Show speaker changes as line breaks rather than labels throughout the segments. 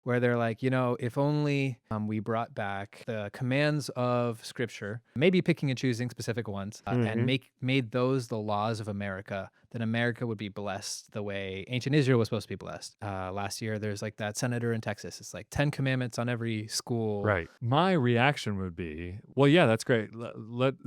where they're like, if only we brought back the commands of Scripture, maybe picking and choosing specific ones, and
Hmm.
made those the laws of America, then America would be blessed the way ancient Israel was supposed to be blessed. Last year, there's like that senator in Texas. It's like 10 commandments on every school.
Right. My reaction would be, well, yeah, that's great.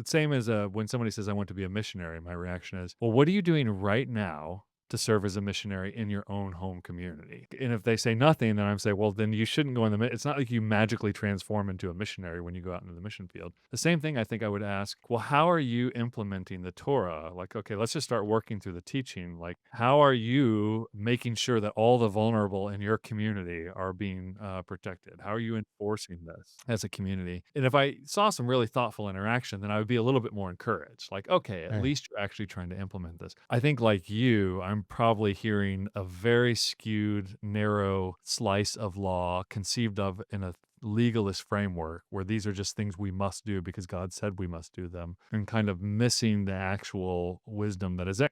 Same as when somebody says, I want to be a missionary, my reaction is, well, what are you doing right now to serve as a missionary in your own home community? And if they say nothing, then I'm saying, well, then you shouldn't go in it's not like you magically transform into a missionary when you go out into the mission field. The same thing I think I would ask, well, how are you implementing the Torah? Like, okay, let's just start working through the teaching. Like, how are you making sure that all the vulnerable in your community are being protected? How are you enforcing this as a community? And if I saw some really thoughtful interaction, then I would be a little bit more encouraged. Like, okay, at
Right.
least you're actually trying to implement this. I think, like you, I'm probably hearing a very skewed, narrow slice of law conceived of in a legalist framework where these are just things we must do because God said we must do them, and kind of missing the actual wisdom that is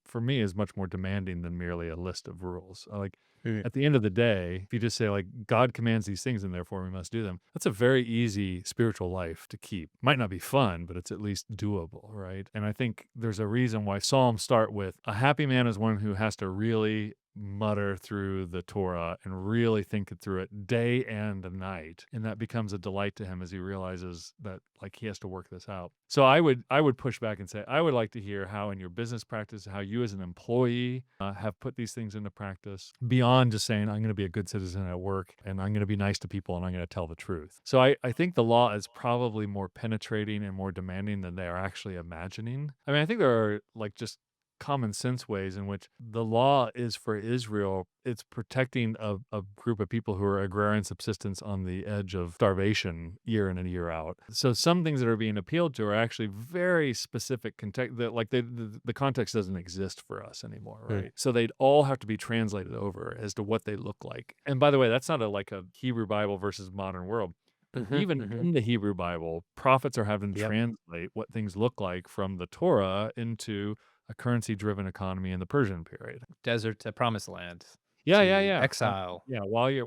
for me is much more demanding than merely a list of rules. Like,
Mm.
at the end of the day, if you just say like God commands these things and therefore we must do them, that's a very easy spiritual life to keep. Might not be fun, but it's at least doable, right? And I think there's a reason why Psalms start with a happy man is one who has to really mutter through the Torah and really think it through it day and night. And that becomes a delight to him as he realizes that like he has to work this out. So I would push back and say, I would like to hear how in your business practice, how you as an employee have put these things into practice beyond just saying, I'm going to be a good citizen at work and I'm going to be nice to people and I'm going to tell the truth. So I think the law is probably more penetrating and more demanding than they are actually imagining. I mean, I think there are like just common sense ways in which the law is for Israel. It's protecting a group of people who are agrarian subsistence on the edge of starvation year in and year out. So some things that are being appealed to are actually very specific context that like the context doesn't exist for us anymore,
Mm.
right? So they'd all have to be translated over as to what they look like. And by the way, that's not like a Hebrew Bible versus modern world.
Hmm.
Even
Hmm.
in the Hebrew Bible, prophets are having to
Yep.
translate what things look like from the Torah into a currency-driven economy in the Persian period.
Desert to promised land
Yeah, yeah,
to
yeah.
exile.
Yeah, while you're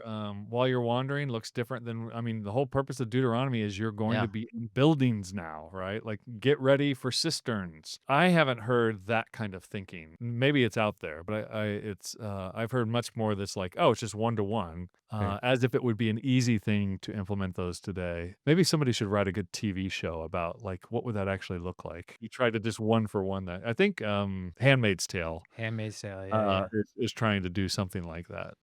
Yeah.
while you're wandering looks different than I mean, the whole purpose of Deuteronomy is you're going to
Yeah.
be in buildings now, right? Like, get ready for cisterns. I haven't heard that kind of thinking. Maybe it's out there, but I've heard much more of this like, "Oh, it's just one to one,"
Mm.
as if it would be an easy thing to implement those today. Maybe somebody should write a good TV show about, like, what would that actually look like? You try to just one for one that I think, Handmaid's Tale
Handmaid's Tale. Yeah. Yeah.
is trying to do something like that.